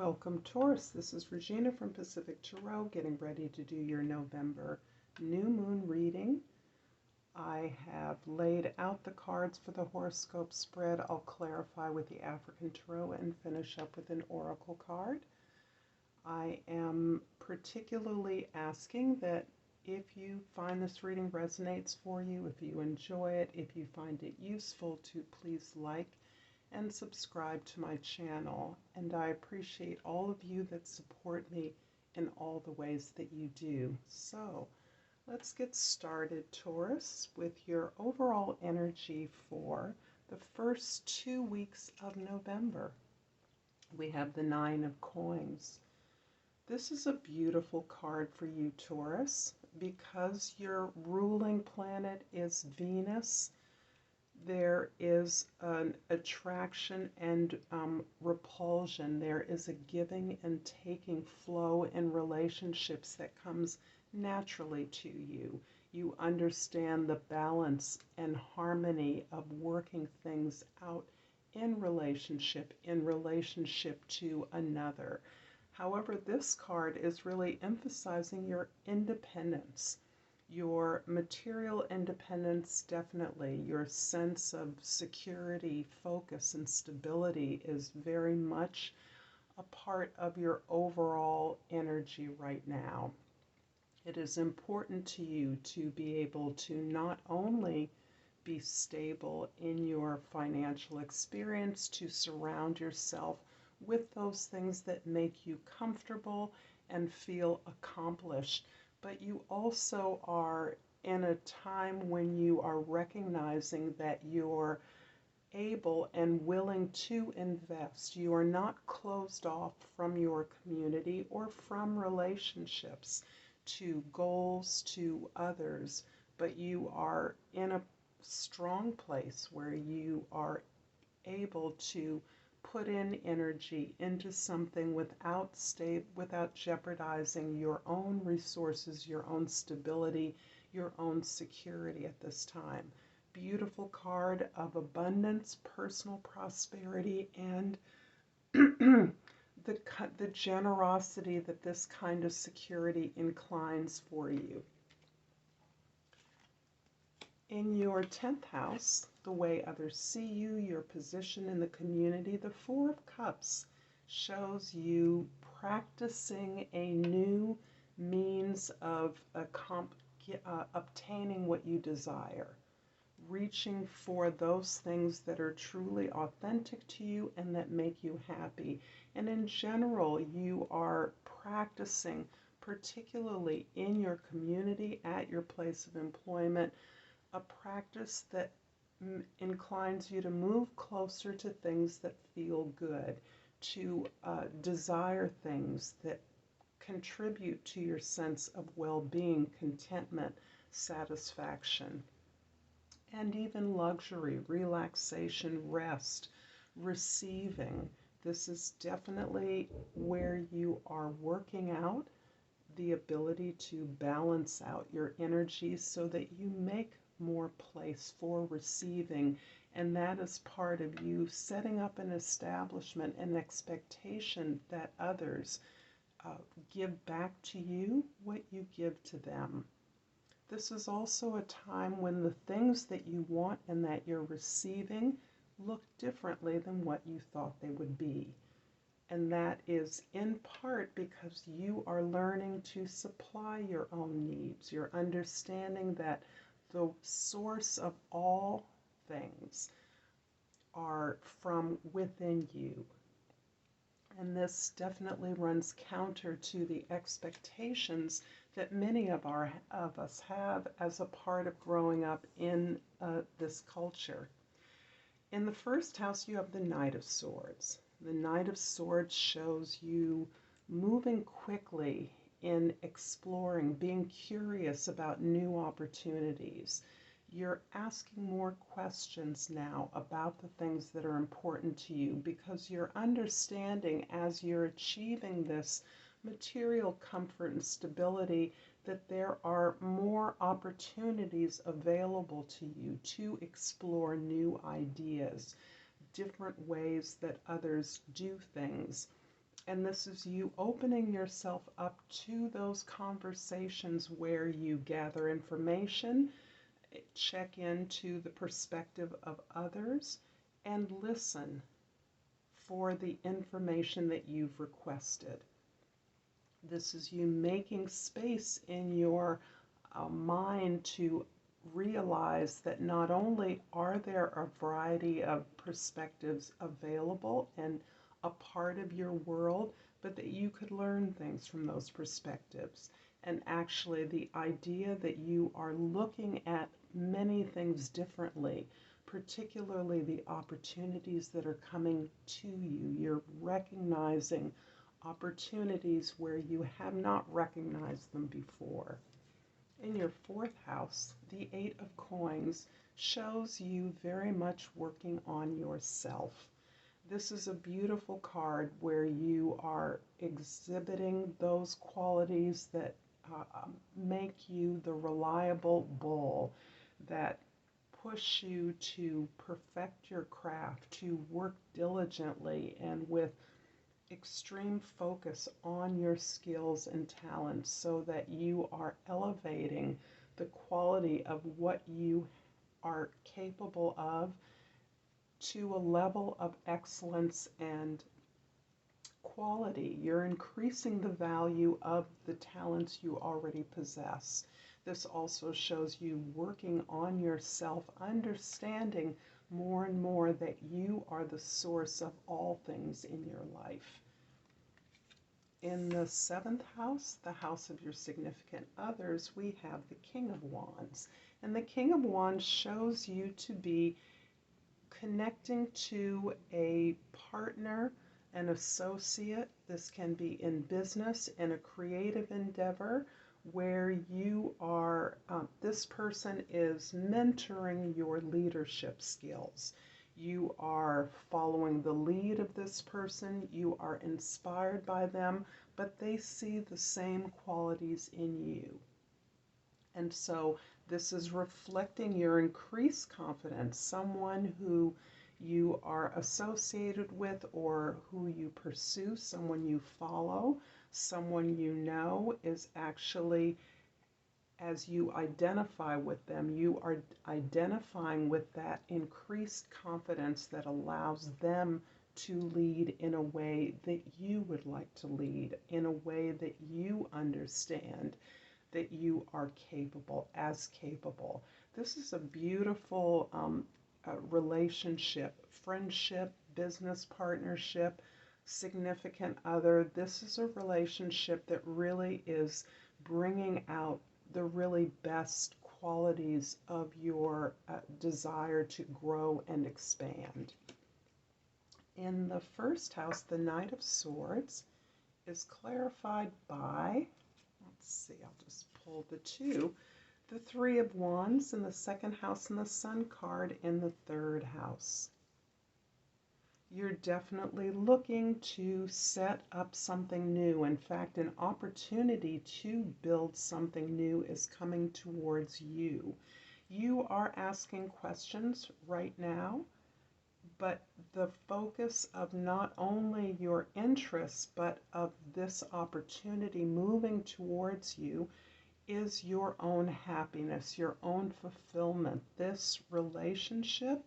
Welcome, Taurus. This is Regina from Pacific Tarot, getting ready to do your November new moon reading. I have laid out the cards for the horoscope spread. I'll clarify with the African Tarot and finish up with an oracle card. I am particularly asking that if you find this reading resonates for you, if you enjoy it, if you find it useful, to please like and subscribe to my channel. And I appreciate all of you that support me in all the ways that you do. So let's get started, Taurus, with your overall energy for the first 2 weeks of November. We have the Nine of Coins. This is a beautiful card for you, Taurus, because your ruling planet is Venus. There is an attraction and repulsion. There is a giving and taking flow in relationships that comes naturally to you. You understand the balance and harmony of working things out in relationship to another. However, this card is really emphasizing your independence. Your material independence, definitely. Your sense of security, focus, and stability is very much a part of your overall energy right now. It is important to you to be able to not only be stable in your financial experience, to surround yourself with those things that make you comfortable and feel accomplished, but you also are in a time when you are recognizing that you're able and willing to invest. You are not closed off from your community or from relationships to goals, to others, but you are in a strong place where you are able to put in energy into something without jeopardizing your own resources, your own stability, your own security at this time. Beautiful card of abundance, personal prosperity, and the generosity that this kind of security inclines for you. In your 10th house, the way others see you, your position in the community, the Four of Cups shows you practicing a new means of obtaining what you desire, reaching for those things that are truly authentic to you and that make you happy. And in general, you are practicing, particularly in your community, at your place of employment, a practice that inclines you to move closer to things that feel good, to desire things that contribute to your sense of well-being, contentment, satisfaction, and even luxury, relaxation, rest, receiving. This is definitely where you are working out the ability to balance out your energy so that you make more place for receiving, and that is part of you setting up an establishment, an expectation that others give back to you what you give to them. This is also a time when the things that you want and that you're receiving look differently than what you thought they would be. And that is in part because you are learning to supply your own needs. You're understanding that the source of all things are from within you. And this definitely runs counter to the expectations that many of us have as a part of growing up in this culture. In the first house, you have the Knight of Swords. The Knight of Swords shows you moving quickly in exploring, being curious about new opportunities. You're asking more questions now about the things that are important to you because you're understanding, as you're achieving this material comfort and stability, that there are more opportunities available to you to explore new ideas, different ways that others do things. And this is you opening yourself up to those conversations where you gather information, check into the perspective of others, and listen for the information that you've requested. This is you making space in your mind to realize that not only are there a variety of perspectives available and a part of your world, but that you could learn things from those perspectives. And actually, the idea that you are looking at many things differently, particularly the opportunities that are coming to you. You're recognizing opportunities where you have not recognized them before. In your fourth house, the Eight of Coins shows you very much working on yourself. This is a beautiful card where you are exhibiting those qualities that make you the reliable bull, that push you to perfect your craft, to work diligently and with extreme focus on your skills and talents so that you are elevating the quality of what you are capable of to a level of excellence and quality. You're increasing the value of the talents you already possess. This also shows you working on yourself, understanding more and more that you are the source of all things in your life. In the seventh house, the house of your significant others, we have the King of Wands. And the King of Wands shows you to be connecting to a partner, an associate. This can be in business, in a creative endeavor, where you are, this person is mentoring your leadership skills. You are following the lead of this person, you are inspired by them, but they see the same qualities in you. And so this is reflecting your increased confidence. Someone who you are associated with or who you pursue, someone you follow, someone you know is actually, as you identify with them, you are identifying with that increased confidence that allows them to lead in a way that you would like to lead, in a way that you understand that you are capable, as capable. This is a beautiful relationship, friendship, business partnership, significant other. This is a relationship that really is bringing out the really best qualities of your desire to grow and expand. In the first house, the Knight of Swords is clarified by, let's see, I'll just pull the two, the Three of Wands in the second house and the Sun card in the third house. You're definitely looking to set up something new. In fact, an opportunity to build something new is coming towards you. You are asking questions right now, but the focus of not only your interests, but of this opportunity moving towards you is your own happiness, your own fulfillment. This relationship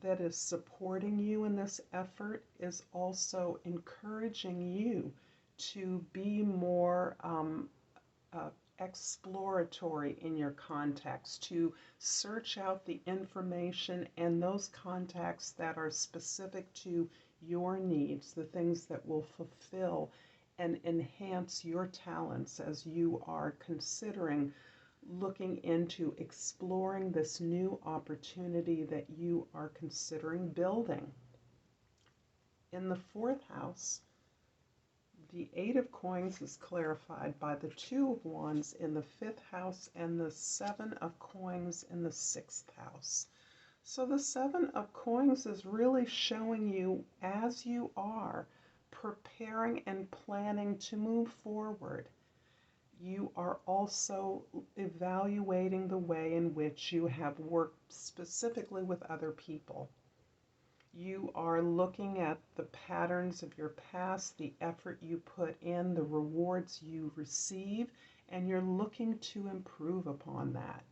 that is supporting you in this effort is also encouraging you to be more exploratory in your contacts, to search out the information and those contacts that are specific to your needs, the things that will fulfill and enhance your talents as you are considering looking into exploring this new opportunity that you are considering building. In the fourth house, the Eight of Coins is clarified by the Two of Wands in the fifth house and the Seven of Coins in the sixth house. So the Seven of Coins is really showing you, as you are preparing and planning to move forward, you are also evaluating the way in which you have worked specifically with other people. You are looking at the patterns of your past, the effort you put in, the rewards you receive, and you're looking to improve upon that.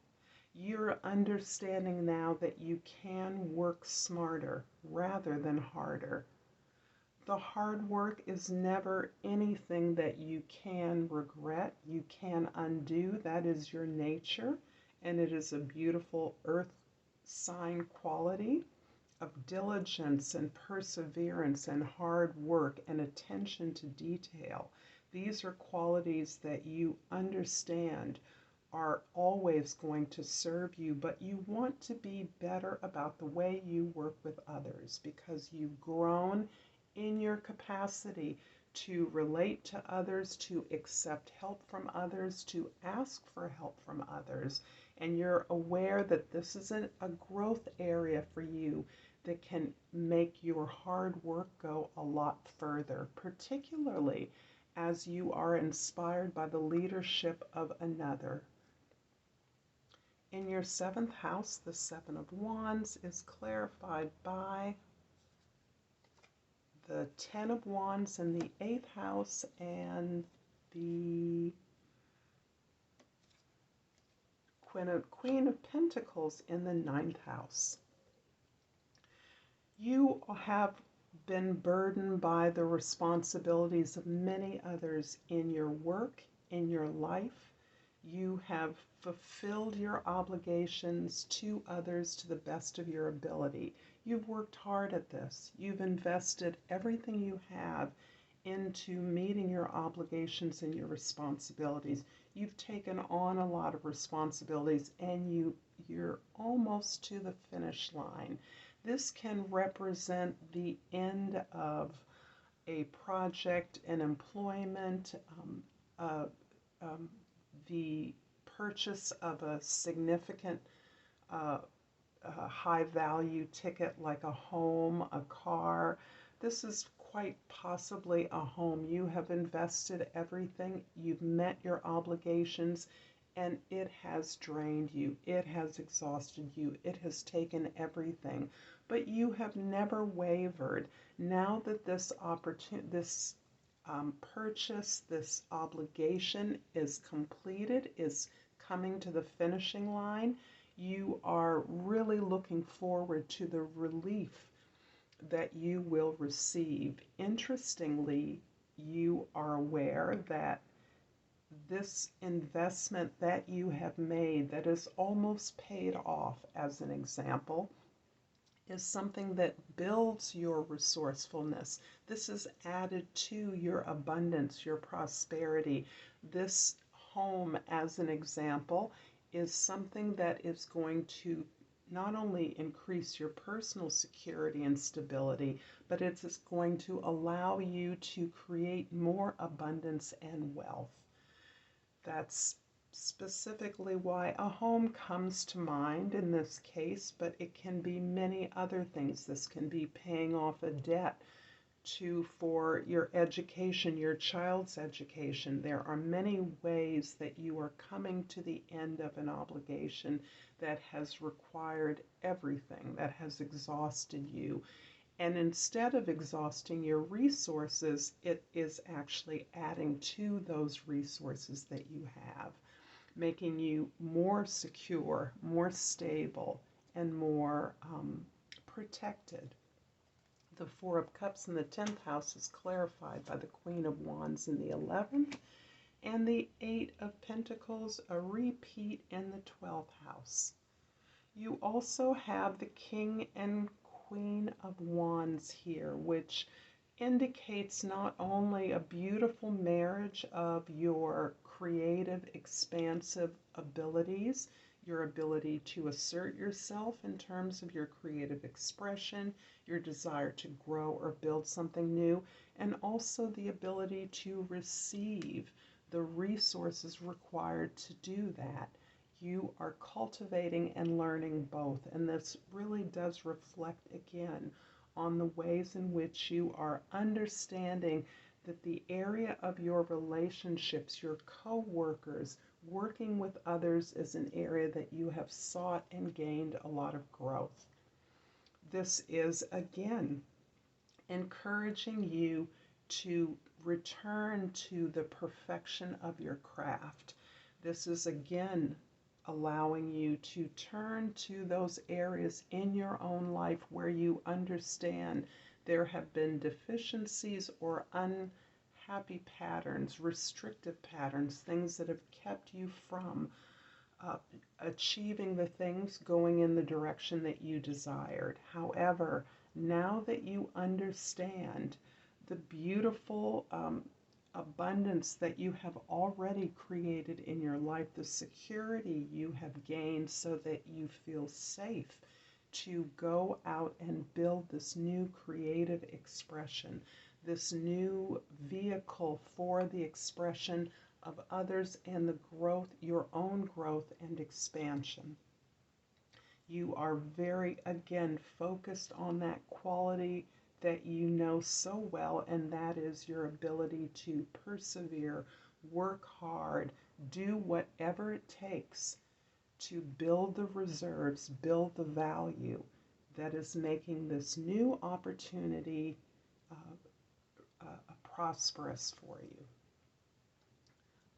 You're understanding now that you can work smarter rather than harder. The hard work is never anything that you can regret, you can undo. That is your nature, and it is a beautiful earth sign quality of diligence and perseverance and hard work and attention to detail. These are qualities that you understand are always going to serve you, but you want to be better about the way you work with others because you've grown in your capacity to relate to others, to accept help from others, to ask for help from others. And you're aware that this is a growth area for you that can make your hard work go a lot further, particularly as you are inspired by the leadership of another. In your seventh house, the Seven of Wands is clarified by the Ten of Wands in the eighth house and the Queen of Pentacles in the ninth house. You have been burdened by the responsibilities of many others in your work, in your life. You have fulfilled your obligations to others to the best of your ability. You've worked hard at this. You've invested everything you have into meeting your obligations and your responsibilities. You've taken on a lot of responsibilities and you're almost to the finish line. This can represent the end of a project, an employment, the purchase of a significant high value ticket like a home, a car. This is quite possibly a home. You have invested everything, you've met your obligations, and it has drained you, it has exhausted you, it has taken everything. But you have never wavered. Now that this purchase, this obligation is completed, is coming to the finishing line, you are really looking forward to the relief that you will receive. Interestingly, you are aware that this investment that you have made that is almost paid off, as an example, is something that builds your resourcefulness. This is added to your abundance, your prosperity. This home, as an example, is something that is going to not only increase your personal security and stability, but it's going to allow you to create more abundance and wealth. That's specifically why a home comes to mind in this case, but it can be many other things. This can be paying off a debt for your education, your child's education. There are many ways that you are coming to the end of an obligation that has required everything, that has exhausted you. And instead of exhausting your resources, it is actually adding to those resources that you have, making you more secure, more stable, and more protected. The Four of Cups in the 10th house is clarified by the Queen of Wands in the 11th, and the Eight of Pentacles, a repeat in the 12th house. You also have the King and Queen of Wands here, which indicates not only a beautiful marriage of your creative, expansive abilities, your ability to assert yourself in terms of your creative expression, your desire to grow or build something new, and also the ability to receive the resources required to do that. You are cultivating and learning both, and this really does reflect again on the ways in which you are understanding that the area of your relationships, your co-workers, working with others is an area that you have sought and gained a lot of growth. This is, again, encouraging you to return to the perfection of your craft. This is, again, allowing you to turn to those areas in your own life where you understand there have been deficiencies or unhappy patterns, restrictive patterns, things that have kept you from achieving the things, going in the direction that you desired. However, now that you understand the beautiful abundance that you have already created in your life, the security you have gained so that you feel safe to go out and build this new creative expression, this new vehicle for the expression of others and the growth, your own growth and expansion. You are very, again, focused on that quality that you know so well, and that is your ability to persevere, work hard, do whatever it takes to build the reserves, build the value that is making this new opportunity prosperous for you.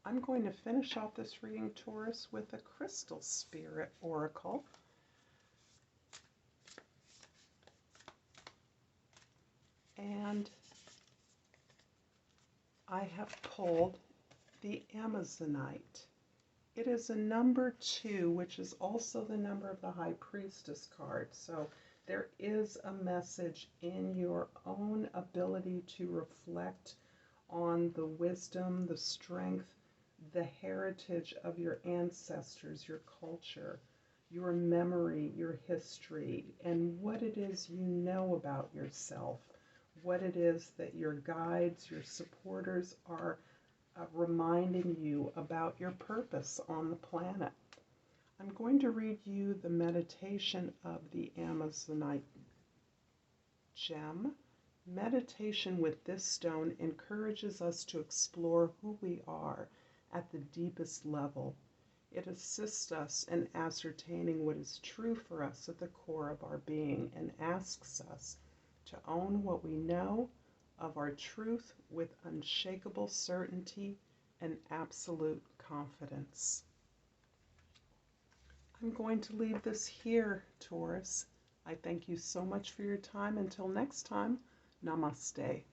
I'm going to finish off this reading, Taurus, with a crystal spirit oracle. And I have pulled the Amazonite. It is a number 2, which is also the number of the High Priestess card. So there is a message in your own ability to reflect on the wisdom, the strength, the heritage of your ancestors, your culture, your memory, your history, and what it is you know about yourself, what it is that your guides, your supporters are reminding you about your purpose on the planet. I'm going to read you the meditation of the Amazonite gem. Meditation with this stone encourages us to explore who we are at the deepest level. It assists us in ascertaining what is true for us at the core of our being and asks us to own what we know of our truth with unshakable certainty and absolute confidence. I'm going to leave this here, Taurus. I thank you so much for your time. Until next time, Namaste.